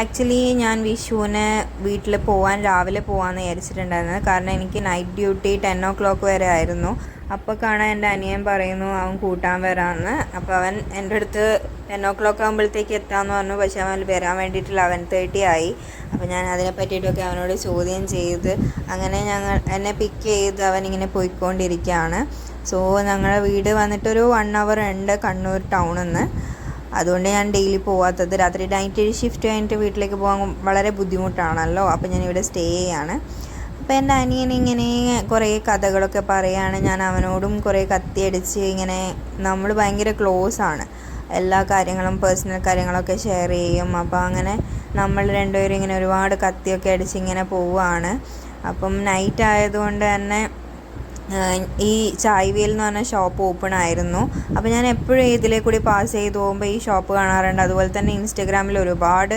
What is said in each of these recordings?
Actually ഞാൻ വിഷുവിന് വീട്ടിൽ രാവിലെ പോകാമെന്ന് വിചാരിച്ചിട്ടുണ്ടായിരുന്നത്. കാരണം എനിക്ക് നൈറ്റ് ഡ്യൂട്ടി 10 o'clock വരെ ആയിരുന്നു. അപ്പോൾ കാണാൻ എൻ്റെ അനിയൻ പറയുന്നു അവൻ കൂട്ടാൻ വരാമെന്ന്. അപ്പോൾ അവൻ എൻ്റെ അടുത്ത് 10 o'clock ആകുമ്പോഴത്തേക്ക് എത്താമെന്ന് പറഞ്ഞു. പക്ഷേ അവൻ വരാൻ വേണ്ടിയിട്ട് 11:30 ആയി. അപ്പോൾ ഞാൻ അതിനെ പറ്റിയിട്ടൊക്കെ അവനോട് ചോദ്യം ചെയ്ത് അങ്ങനെ എന്നെ പിക്ക് ചെയ്ത് അവനിങ്ങനെ പോയിക്കൊണ്ടിരിക്കുകയാണ്. സോ ഞങ്ങളുടെ വീട് വന്നിട്ടൊരു 1 hour ഉണ്ട് കണ്ണൂർ ടൗണിൽ നിന്ന്. അതുകൊണ്ട് ഞാൻ ഡെയിലി പോവാത്തത്. രാത്രി നൈറ്റ് ഷിഫ്റ്റ് കഴിഞ്ഞിട്ട് വീട്ടിലേക്ക് പോകാൻ വളരെ ബുദ്ധിമുട്ടാണല്ലോ. അപ്പോൾ ഞാനിവിടെ സ്റ്റേ ചെയ്യാണ്. അപ്പോൾ എൻ്റെ അനിയൻ ഇങ്ങനെ കുറേ കഥകളൊക്കെ പറയുകയാണ്. ഞാൻ അവനോടും കുറേ കത്തിയടിച്ച് ഇങ്ങനെ നമ്മൾ ഭയങ്കര ക്ലോസ് ആണ്. എല്ലാ കാര്യങ്ങളും പേഴ്സണൽ കാര്യങ്ങളൊക്കെ ഷെയർ ചെയ്യും. അപ്പോൾ അങ്ങനെ നമ്മൾ രണ്ടുപേരും ഇങ്ങനെ ഒരുപാട് കത്തിയൊക്കെ അടിച്ച് ഇങ്ങനെ പോവുകയാണ്. അപ്പം നൈറ്റ് ആയതുകൊണ്ട് തന്നെ ഈ ചായ്വേൽ എന്ന് പറഞ്ഞ ഷോപ്പ് ഓപ്പൺ ആയിരുന്നു. അപ്പോൾ ഞാൻ എപ്പോഴും ഇതിലേ കൂടി പാസ് ചെയ്ത് പോകുമ്പോൾ ഈ ഷോപ്പ് കാണാറുണ്ട്. അതുപോലെ തന്നെ ഇൻസ്റ്റഗ്രാമിൽ ഒരുപാട്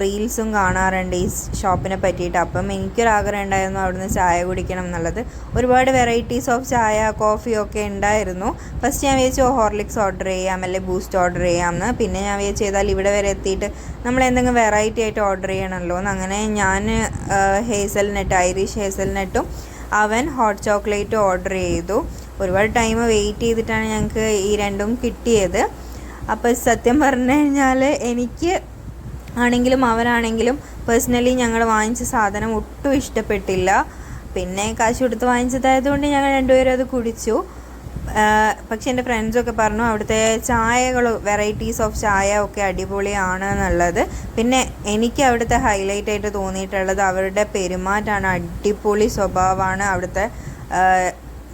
റീൽസും കാണാറുണ്ട് ഈ ഷോപ്പിനെ പറ്റിയിട്ട്. അപ്പം എനിക്കൊരാഗ്രഹം ഉണ്ടായിരുന്നു അവിടുന്ന് ചായ കുടിക്കണം എന്നുള്ളത്. ഒരുപാട് വെറൈറ്റീസ് ഓഫ് ചായ കോഫിയൊക്കെ ഉണ്ടായിരുന്നു. ഫസ്റ്റ് ഞാൻ വിചാരിച്ചു ഹോർലിക്സ് ഓർഡർ ചെയ്യാം, അല്ലെങ്കിൽ ബൂസ്റ്റ് ഓർഡർ ചെയ്യാമെന്ന്. പിന്നെ ഞാൻ വിചാരിച്ചു ചെയ്താൽ ഇവിടെ വരെ എത്തിയിട്ട് നമ്മൾ എന്തെങ്കിലും വെറൈറ്റി ആയിട്ട് ഓർഡർ ചെയ്യണമല്ലോ എന്ന്. അങ്ങനെ ഞാൻ ഐറിഷ് ഹേസൽനട്ടും അവൻ ഹോട്ട് ചോക്ലേറ്റ് ഓർഡർ ചെയ്തു. ഒരുപാട് ടൈം വെയിറ്റ് ചെയ്തിട്ടാണ് ഞങ്ങൾക്ക് ഈ രണ്ടും കിട്ടിയത്. അപ്പോൾ സത്യം പറഞ്ഞു കഴിഞ്ഞാൽ എനിക്ക് ആണെങ്കിലും അവനാണെങ്കിലും പേഴ്സണലി ഞങ്ങൾ വാങ്ങിച്ച സാധനം ഒട്ടും ഇഷ്ടപ്പെട്ടില്ല. പിന്നെ കാശ് കൊടുത്ത് വാങ്ങിച്ചതായതുകൊണ്ട് ഞങ്ങൾ രണ്ടുപേരും അത് കുടിച്ചു. പക്ഷെ എൻ്റെ ഫ്രണ്ട്സൊക്കെ പറഞ്ഞു അവിടുത്തെ ചായകൾ വെറൈറ്റീസ് ഓഫ് ചായ ഒക്കെ അടിപൊളിയാണ് എന്നുള്ളത്. പിന്നെ എനിക്ക് അവിടുത്തെ ഹൈലൈറ്റ് ആയിട്ട് തോന്നിയിട്ടുള്ളത് അവരുടെ പെരുമാറ്റമാണ്. അടിപൊളി സ്വഭാവമാണ് അവിടുത്തെ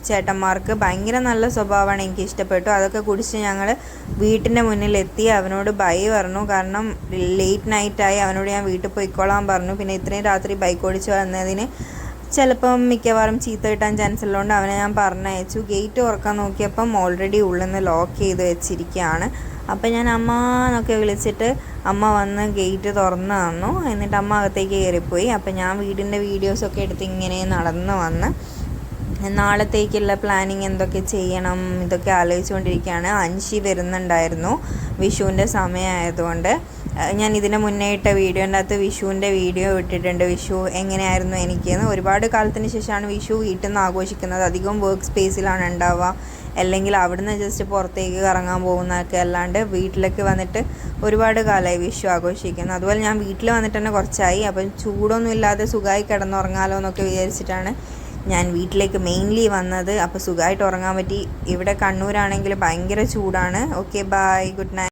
ചേട്ടന്മാർക്ക്. ഭയങ്കര നല്ല സ്വഭാവമാണ്, എനിക്ക് ഇഷ്ടപ്പെട്ടു. അതൊക്കെ കുടിച്ച് ഞങ്ങൾ വീട്ടിൻ്റെ മുന്നിലെത്തി. അവനോട് ബൈ പറഞ്ഞു. കാരണം ലേറ്റ് നൈറ്റായി. അവനോട് ഞാൻ വീട്ടിൽ പോയിക്കോളാൻ പറഞ്ഞു. പിന്നെ ഇത്രയും രാത്രി ബൈക്ക് ഓടിച്ച് വന്നതിന് ചിലപ്പം മിക്കവാറും ചീത്ത കിട്ടാൻ ചാൻസ് ഉള്ളതുകൊണ്ട് അവനെ ഞാൻ പറഞ്ഞയച്ചു. ഗേറ്റ് തുറക്കാൻ നോക്കിയപ്പം ഓൾറെഡി ഉള്ളിൽ നിന്ന് ലോക്ക് ചെയ്ത് വെച്ചിരിക്കുകയാണ്. അപ്പം ഞാൻ അമ്മ എന്നൊക്കെ വിളിച്ചിട്ട് അമ്മ വന്ന് ഗേറ്റ് തുറന്ന് തന്നു. എന്നിട്ട് അമ്മ അകത്തേക്ക് കയറിപ്പോയി. അപ്പം ഞാൻ വീടിൻ്റെ വീഡിയോസൊക്കെ എടുത്ത് ഇങ്ങനെ നടന്ന് വന്ന് നാളത്തേക്കുള്ള പ്ലാനിങ് എന്തൊക്കെ ചെയ്യണം ഇതൊക്കെ ആലോചിച്ചുകൊണ്ടിരിക്കുകയാണ്. അൻഷി വരുന്നുണ്ടായിരുന്നു വിഷുവിൻ്റെ സമയമായതുകൊണ്ട്. ഞാൻ ഇതിന് മുന്നേ ഇട്ട വീഡിയോൻ്റെ അകത്ത് വിഷുവിൻ്റെ വീഡിയോ ഇട്ടിട്ടുണ്ട്. വിഷു എങ്ങനെയായിരുന്നു എനിക്കെന്ന്. ഒരുപാട് കാലത്തിന് ശേഷമാണ് വിഷു വീട്ടിൽ നിന്ന് ആഘോഷിക്കുന്നത്. അധികം വർക്ക് സ്പേസിലാണ് ഉണ്ടാവുക, അല്ലെങ്കിൽ അവിടുന്ന് ജസ്റ്റ് പുറത്തേക്ക് കറങ്ങാൻ പോകുന്നതൊക്കെ. അല്ലാണ്ട് വീട്ടിലേക്ക് വന്നിട്ട് ഒരുപാട് കാലമായി വിഷു ആഘോഷിക്കുന്നു. അതുപോലെ ഞാൻ വീട്ടിൽ വന്നിട്ട് തന്നെ കുറച്ചായി. അപ്പം ചൂടൊന്നും ഇല്ലാതെ സുഖമായി കിടന്നുറങ്ങാലോ എന്നൊക്കെ വിചാരിച്ചിട്ടാണ് ഞാൻ വീട്ടിലേക്ക് മെയിൻലി വന്നത്. അപ്പോൾ സുഖമായിട്ട് ഉറങ്ങാൻ പറ്റി. ഇവിടെ കണ്ണൂരാണെങ്കിൽ ഭയങ്കര ചൂടാണ്. Okay, bye, good night.